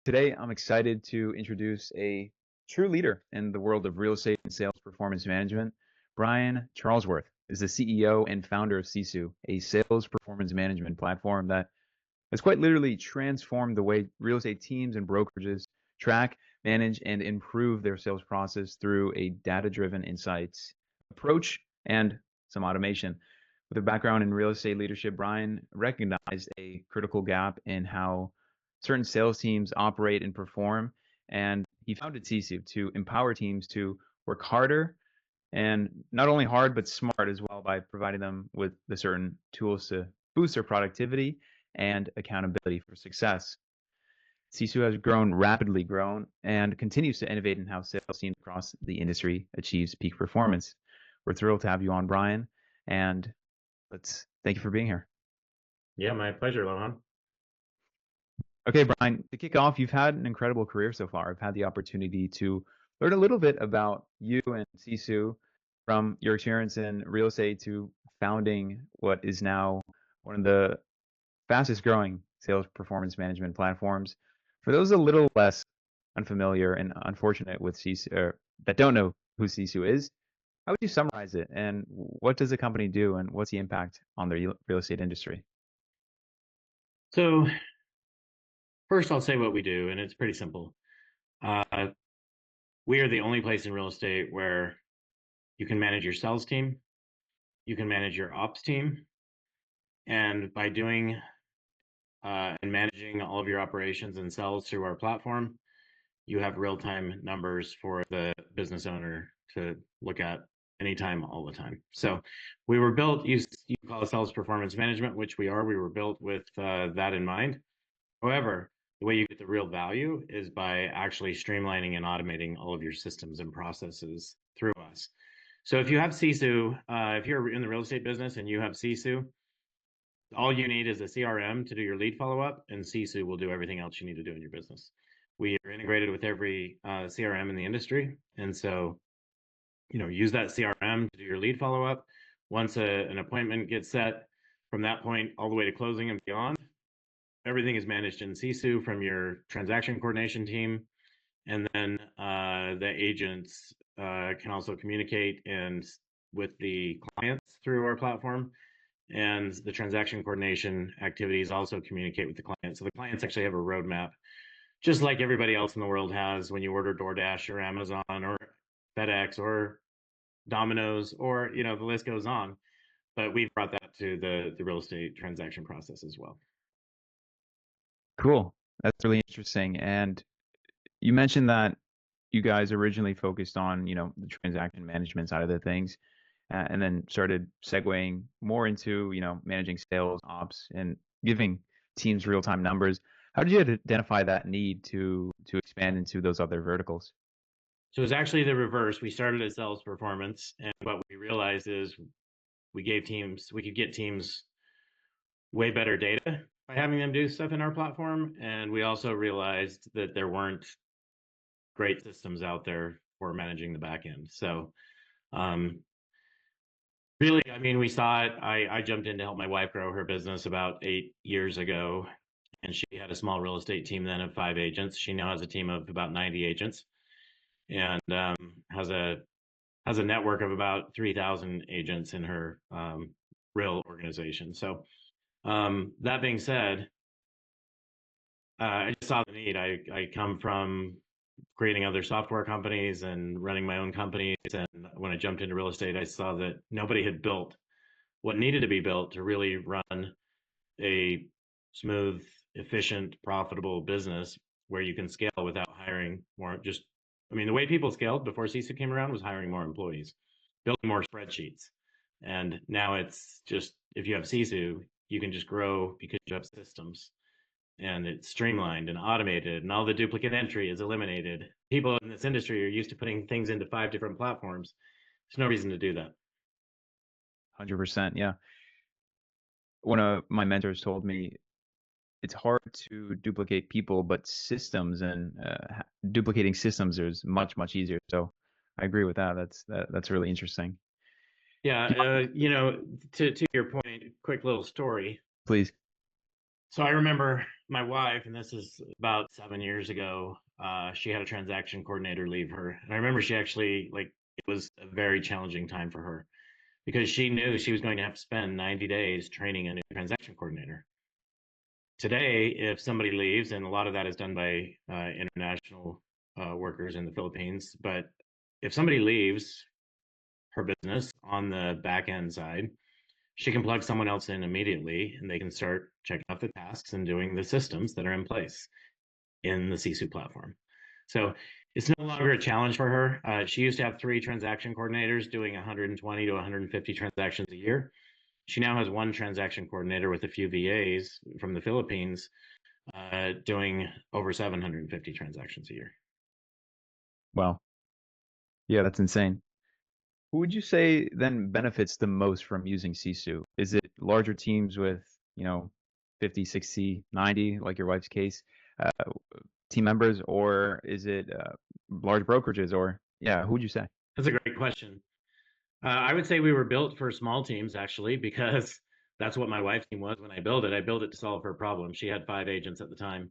Today, I'm excited to introduce a true leader in the world of real estate and sales performance management. Brian Charlesworth is the CEO and founder of Sisu, a sales performance management platform that has quite literally transformed the way real estate teams and brokerages track, manage, and improve their sales process through a data-driven insights approach and some automation. With a background in real estate leadership, Brian recognized a critical gap in how certain sales teams operate and perform, and he founded Sisu to empower teams to work harder and not only hard but smart as well by providing them with the certain tools to boost their productivity and accountability for success. Sisu has grown and continues to innovate in how sales teams across the industry achieves peak performance. We're thrilled to have you on, Brian, and thank you for being here. Yeah, my pleasure, Lorrhan. Okay, Brian, to kick off, you've had an incredible career so far. I've had the opportunity to learn a little bit about you and Sisu, from your experience in real estate to founding what is now one of the fastest growing sales performance management platforms. For those a little less unfamiliar and unfortunate with Sisu, that don't know who Sisu is, how would you summarize it, and what does the company do, and what's the impact on the real estate industry? So first I'll say what we do, and it's pretty simple. We are the only place in real estate where you can manage your sales team, you can manage your ops team, and by doing and managing all of your operations and sales through our platform, you have real-time numbers for the business owner to look at anytime, all the time. So we were built, you call it sales performance management, which we are. We were built with that in mind. However, the way you get the real value is by actually streamlining and automating all of your systems and processes through us. So if you have Sisu, if you're in the real estate business and you have Sisu, all you need is a CRM to do your lead follow-up, and Sisu will do everything else you need to do in your business. We are integrated with every CRM in the industry, and so use that CRM to do your lead follow-up. Once an appointment gets set, from that point all the way to closing and beyond, everything is managed in Sisu from your transaction coordination team, and then the agents can also communicate with the clients through our platform, and the transaction coordination activities also communicate with the clients. So the clients actually have a roadmap, just like everybody else in the world has when you order DoorDash or Amazon or FedEx or Domino's, or the list goes on. But we've brought that to the real estate transaction process as well. Cool. That's really interesting. And you mentioned that you guys originally focused on, the transaction management side of the things, and then started segueing more into, managing sales, ops, and giving teams real-time numbers. How did you identify that need to expand into those other verticals? So it's actually the reverse. We started as sales performance, and what we realized is we could get teams way better data by having them do stuff in our platform. And we also realized that there weren't great systems out there for managing the back end. So really, we saw it. I jumped in to help my wife grow her business about 8 years ago, and she had a small real estate team then of 5 agents. She now has a team of about 90 agents, and has a network of about 3,000 agents in her real organization. So that being said, I just saw the need. I come from creating other software companies and running my own companies, and when I jumped into real estate, I saw that nobody had built what needed to be built to really run a smooth, efficient, profitable business where you can scale without hiring more. The way people scaled before Sisu came around was hiring more employees, building more spreadsheets. And now it's just, if you have Sisu, you can just grow because you have systems, and it's streamlined and automated, and all the duplicate entry is eliminated. People in this industry are used to putting things into 5 different platforms. There's no reason to do that. 100%, yeah. One of my mentors told me it's hard to duplicate people, but systems and duplicating systems is much, much easier. So I agree with that. That's really interesting. Yeah, to your point, quick little story. Please. So I remember my wife, and this is about 7 years ago. She had a transaction coordinator leave her, and I remember she actually it was a very challenging time for her because she knew she was going to have to spend 90 days training a new transaction coordinator. Today, if somebody leaves, and a lot of that is done by international workers in the Philippines, but if somebody leaves her business on the back end side, she can plug someone else in immediately and they can start checking off the tasks and doing the systems that are in place in the Sisu platform. So it's no longer a challenge for her. She used to have 3 transaction coordinators doing 120 to 150 transactions a year. She now has 1 transaction coordinator with a few VAs from the Philippines doing over 750 transactions a year. Wow. Yeah, that's insane. Who would you say then benefits the most from using Sisu? Is it larger teams with, 50, 60, 90, like your wife's case, uh, team members, or is it large brokerages, or yeah, who would you say? That's a great question. I would say we were built for small teams actually, because that's what my wife's team was when I built it. I built it to solve her problem. She had 5 agents at the time.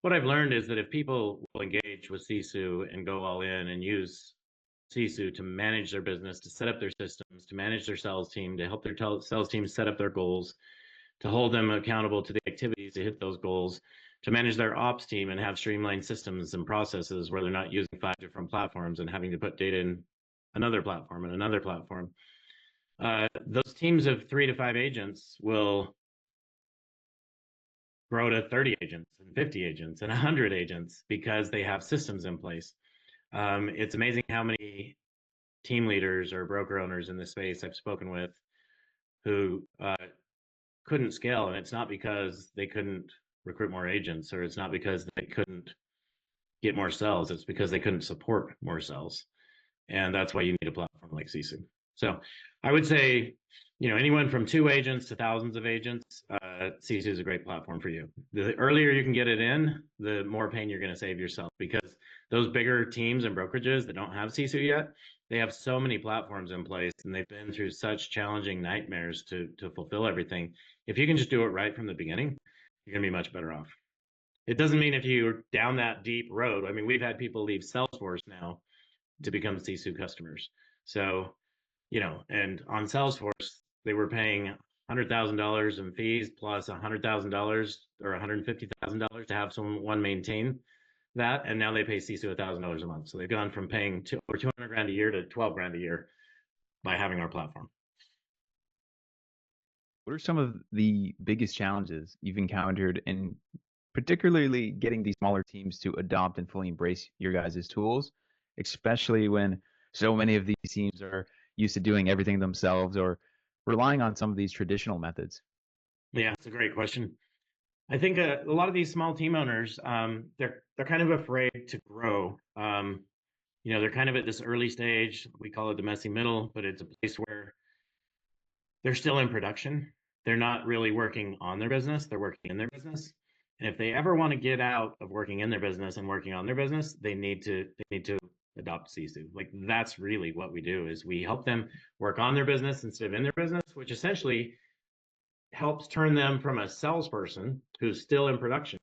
What I've learned is that if people will engage with Sisu and go all in and use Sisu to manage their business, to set up their systems, to manage their sales team, to help their sales team set up their goals, to hold them accountable to the activities to hit those goals, to manage their ops team and have streamlined systems and processes where they're not using 5 different platforms and having to put data in another platform and another platform. Those teams of 3 to 5 agents will grow to 30 agents and 50 agents and 100 agents because they have systems in place. It's amazing how many team leaders or broker owners in this space I've spoken with who couldn't scale, and it's not because they couldn't recruit more agents, or it's not because they couldn't get more sales. It's because they couldn't support more sales, and that's why you need a platform like Sisu. So I would say, anyone from 2 agents to thousands of agents, Sisu is a great platform for you. The earlier you can get it in, the more pain you're going to save yourself, because those bigger teams and brokerages that don't have Sisu yet, they have so many platforms in place and they've been through such challenging nightmares to fulfill everything. If you can just do it right from the beginning, you're going to be much better off. It doesn't mean if you're down that deep road. I mean, we've had people leave Salesforce now to become Sisu customers. So, and on Salesforce, they were paying $100,000 in fees plus $100,000 or $150,000 to have someone maintain that, and now they pay Sisu $1,000 a month. So they've gone from paying over 200 grand a year to 12 grand a year by having our platform. What are some of the biggest challenges you've encountered in particularly getting these smaller teams to adopt and fully embrace your guys' tools, especially when so many of these teams are used to doing everything themselves or relying on some of these traditional methods? Yeah, it's a great question. I think a lot of these small team owners, they're kind of afraid to grow. They're kind of at this early stage. We call it the messy middle, but it's a place where they're still in production. They're not really working on their business. They're working in their business. And if they ever want to get out of working in their business and working on their business, they need to adopt Sisu. Like, that's really what we do, is we help them work on their business instead of in their business, which essentially helps turn them from a salesperson who's still in production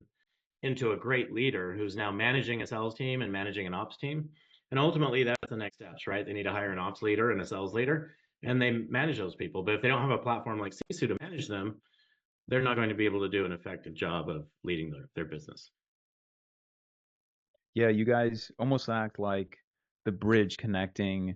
into a great leader who's now managing a sales team and managing an ops team. And ultimately, that's the next steps, right? They need to hire an ops leader and a sales leader, and they manage those people. But if they don't have a platform like Sisu to manage them, they're not going to be able to do an effective job of leading their business. Yeah, you guys almost act like the bridge connecting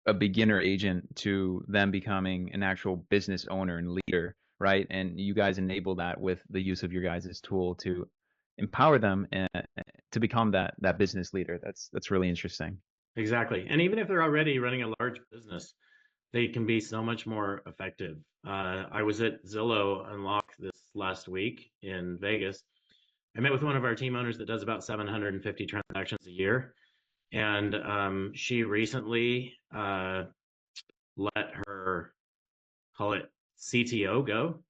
a beginner agent to them becoming an actual business owner and leader, right? And you guys enable that with the use of your guys' tool to empower them and to become that business leader. That's really interesting. Exactly. And even if they're already running a large business, they can be so much more effective. I was at Zillow Unlock this last week in Vegas. I met with one of our team owners that does about 750 transactions a year. And she recently let her, call it, CTO go.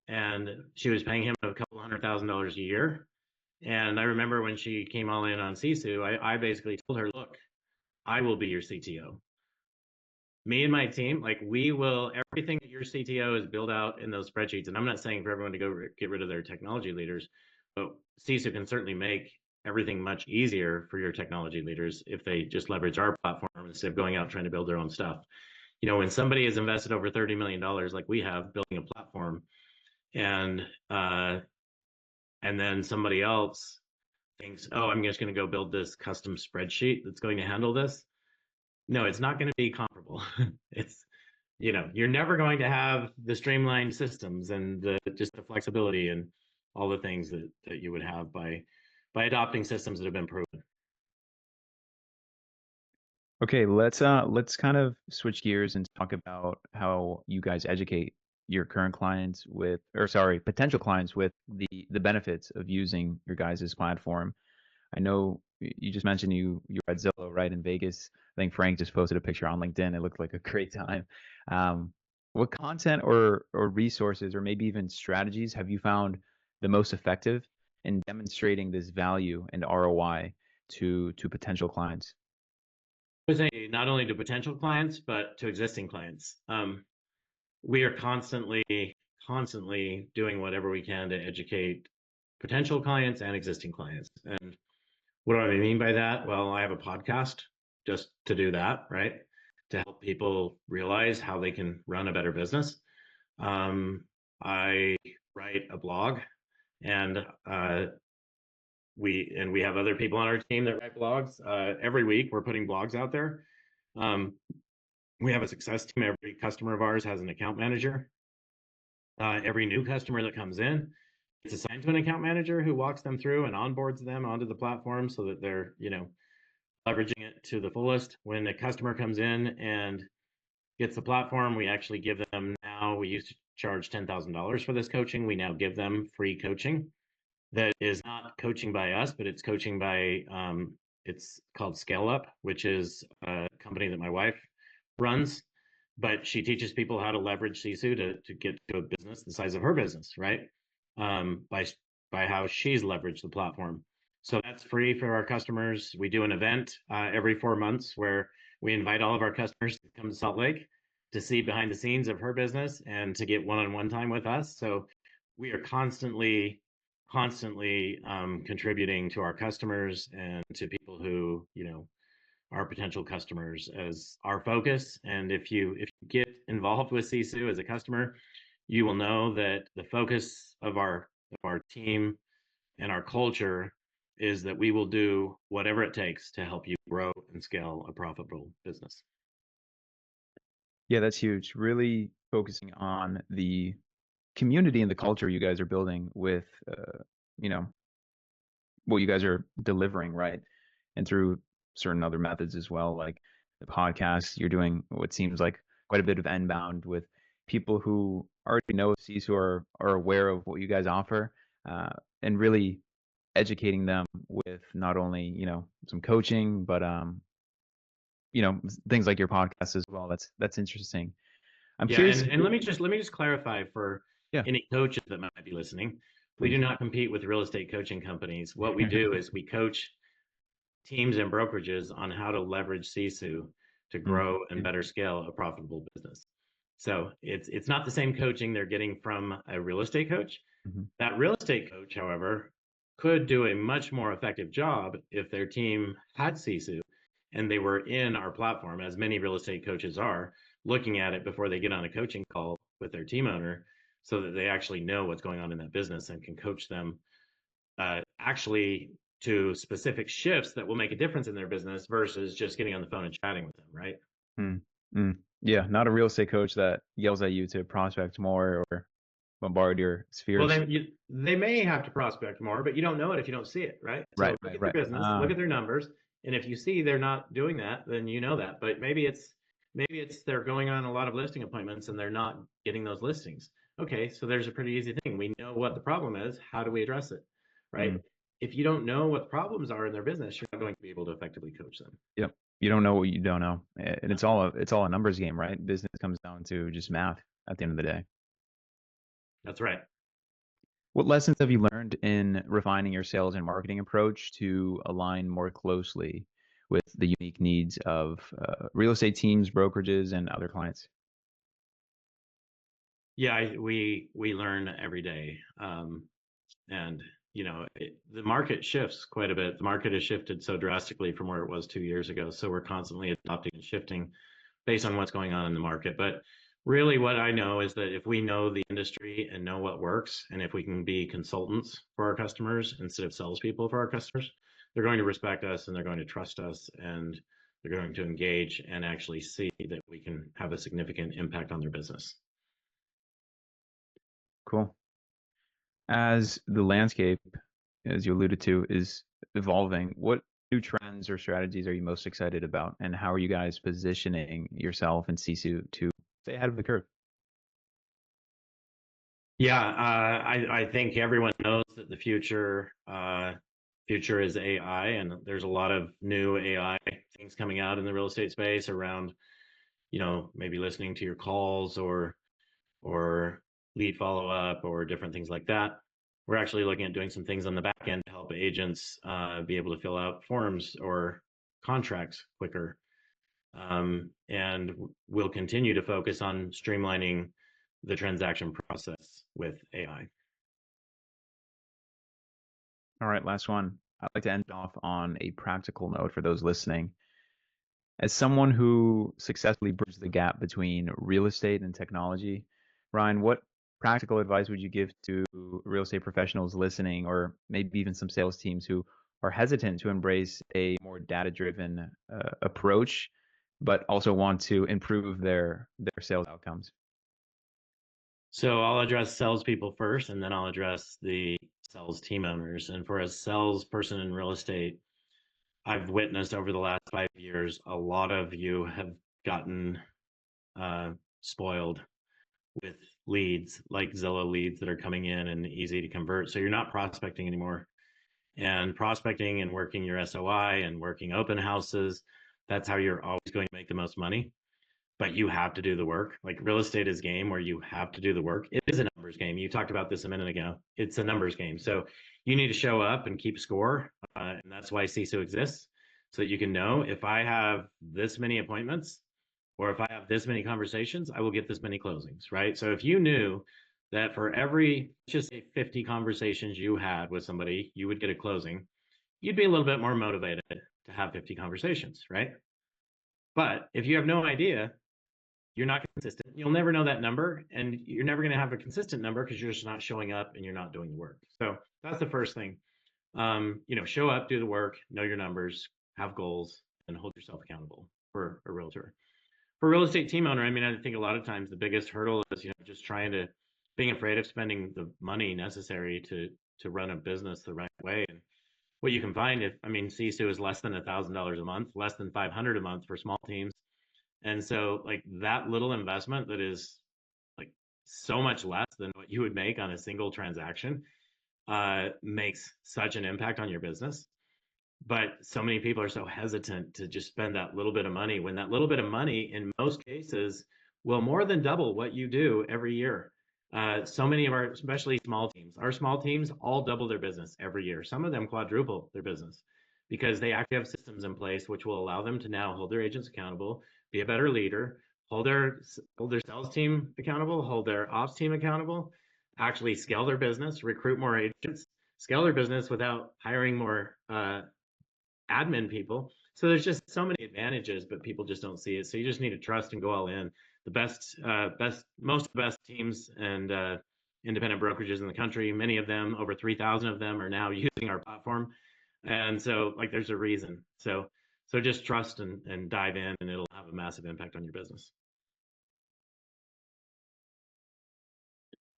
And she was paying him a couple $100,000 a year. And I remember when she came all in on Sisu, I basically told her, look, I will be your CTO. me and my team, like we will, everything that your CTO is built out in those spreadsheets. And I'm not saying for everyone to go get rid of their technology leaders, but Sisu can certainly make everything much easier for your technology leaders if they just leverage our platform instead of going out trying to build their own stuff. You know, when somebody has invested over $30 million, like we have, building a platform, and then somebody else thinks, oh, I'm just going to go build this custom spreadsheet that's going to handle this. No, it's not going to be comparable. It's, you know, you're never going to have the streamlined systems and just the flexibility and all the things that you would have by adopting systems that have been proven. Okay, let's kind of switch gears and talk about how you guys educate your current clients with, or sorry, potential clients with the benefits of using your guys' platform. I know you just mentioned you were at Zillow, right, in Vegas. I think Frank just posted a picture on LinkedIn. It looked like a great time. What content or resources or maybe even strategies have you found the most effective in demonstrating this value and ROI to potential clients? I would say not only to potential clients, but to existing clients. We are constantly doing whatever we can to educate potential clients and existing clients. And what do I mean by that? Well, I have a podcast just to do that, right? To help people realize how they can run a better business. I write a blog, and we have other people on our team that write blogs. Every week, we're putting blogs out there. We have a success team. Every customer of ours has an account manager. Every new customer that comes in gets assigned to an account manager who walks them through and onboards them onto the platform so that they're, you know, leveraging it to the fullest. When a customer comes in and gets the platform, we actually give them, now we used to charge $10,000 for this coaching. We now give them free coaching that is not coaching by us, but it's coaching by, it's called Scale Up, which is a company that my wife runs. But she teaches people how to leverage Sisu to get to a business the size of her business, right? By how she's leveraged the platform. So that's free for our customers. We do an event every 4 months where we invite all of our customers to come to Salt Lake to see behind the scenes of her business and to get one-on-one time with us. So we are constantly contributing to our customers and to people who, you know, our potential customers as our focus. And if you get involved with Sisu as a customer, you will know that the focus of our team and our culture is that we will do whatever it takes to help you grow and scale a profitable business. Yeah, that's huge. Really focusing on the community and the culture you guys are building with, you know, what you guys are delivering, right? And through certain other methods as well, like the podcast, you're doing what seems like quite a bit of inbound with people who already know Sisu are aware of what you guys offer, and really educating them with not only, you know, some coaching, but you know, things like your podcast as well. That's interesting. I'm Yeah, curious. and let me just clarify for Yeah. any coaches that might be listening. We do Please. not compete with real estate coaching companies. What we do is we coach teams and brokerages on how to leverage Sisu to grow and better scale a profitable business. So it's not the same coaching they're getting from a real estate coach. Mm-hmm. That real estate coach, however, could do a much more effective job if their team had Sisu and they were in our platform, as many real estate coaches are, looking at it before they get on a coaching call with their team owner so that they actually know what's going on in that business and can coach them actually to specific shifts that will make a difference in their business versus just getting on the phone and chatting with them, right? Mm, mm. Yeah, not a real estate coach that yells at you to prospect more or bombard your Well, spheres. they may have to prospect more, but you don't know it if you don't see it, right? So Right, look right, at their right. business, look at their numbers, and if you see they're not doing that, then you know that. But maybe it's they're going on a lot of listing appointments and they're not getting those listings. Okay, so there's a pretty easy thing. We know what the problem is. How do we address it, right? Mm, If you don't know what the problems are in their business, you're not going to be able to effectively coach them. yep. You don't know what you don't know, and it's all a numbers game, right? Business comes down to just math at the end of the day. That's right. What lessons have you learned in refining your sales and marketing approach to align more closely with the unique needs of real estate teams, brokerages, and other clients? Yeah, we learn every day, and the market shifts quite a bit. The market has shifted so drastically from where it was 2 years ago, so we're constantly adopting and shifting based on what's going on in the market. But really, what I know is that if we know the industry and know what works, and if we can be consultants for our customers instead of salespeople for our customers, they're going to respect us and they're going to trust us and they're going to engage and actually see that we can have a significant impact on their business. Cool. As the landscape, as you alluded to, is evolving, what new trends or strategies are you most excited about, and how are you guys positioning yourself and Sisu to stay ahead of the curve? Yeah, I think everyone knows that the future is AI, and there's a lot of new AI things coming out in the real estate space around, maybe listening to your calls or lead follow up or different things like that. We're actually looking at doing some things on the back end to help agents be able to fill out forms or contracts quicker. And we'll continue to focus on streamlining the transaction process with AI. All right, last one. I'd like to end off on a practical note for those listening. As someone who successfully bridged the gap between real estate and technology, Ryan, what practical advice would you give to real estate professionals listening, or maybe even some sales teams who are hesitant to embrace a more data-driven approach, but also want to improve their sales outcomes? So I'll address salespeople first, and then I'll address the sales team owners. And for a salesperson in real estate, I've witnessed over the last 5 years, a lot of you have gotten spoiled with leads, like Zillow leads that are coming in and easy to convert. So you're not prospecting anymore. And prospecting and working your SOI and working open houses, that's how you're always going to make the most money. But you have to do the work. Like real estate is a game where you have to do the work. It is a numbers game. You talked about this a minute ago. It's a numbers game. So you need to show up and keep score. And that's why CISO exists, so that you can know if I have this many appointments or if I have this many conversations, I will get this many closings, right? So if you knew that for every, just say 50 conversations you had with somebody, you would get a closing, you'd be a little bit more motivated to have 50 conversations, right? But if you have no idea, you're not consistent. You'll never know that number, and you're never going to have a consistent number because you're just not showing up and you're not doing the work. So that's the first thing. Show up, do the work, know your numbers, have goals, and hold yourself accountable for a realtor. For a real estate team owner, I mean, I think a lot of times the biggest hurdle is, just being afraid of spending the money necessary to run a business the right way. And what you can find, CISU is less than $1,000 a month, less than 500 a month for small teams. And so like that little investment that is like so much less than what you would make on a single transaction makes such an impact on your business. But so many people are so hesitant to just spend that little bit of money, when that little bit of money in most cases will more than double what you do every year. So many of our, especially our small teams all double their business every year. Some of them quadruple their business because they actually have systems in place which will allow them to now hold their agents accountable, be a better leader, hold their sales team accountable, hold their ops team accountable, actually scale their business, recruit more agents, scale their business without hiring more admin people. So there's just so many advantages, but people just don't see it. So you just need to trust and go all in. The most of the best teams and independent brokerages in the country, many of them, over 3,000 of them, are now using our platform. And so like there's a reason. So just trust and dive in, and it'll have a massive impact on your business.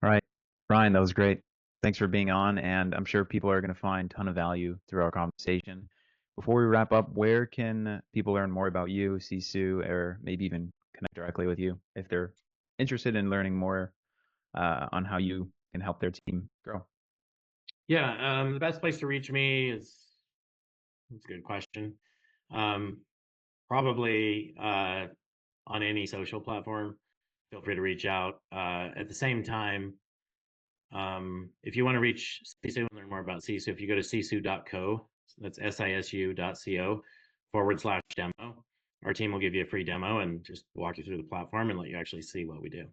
All right, Brian, that was great. Thanks for being on, and I'm sure people are going to find a ton of value through our conversation. Before we wrap up, where can people learn more about you, Sisu, or maybe even connect directly with you if they're interested in learning more on how you can help their team grow? Yeah, the best place to reach me that's a good question. Probably on any social platform. Feel free to reach out. At the same time, if you want to reach Sisu and learn more about Sisu, if you go to sisu.co, that's sisu.co, /demo. Our team will give you a free demo and just walk you through the platform and let you actually see what we do.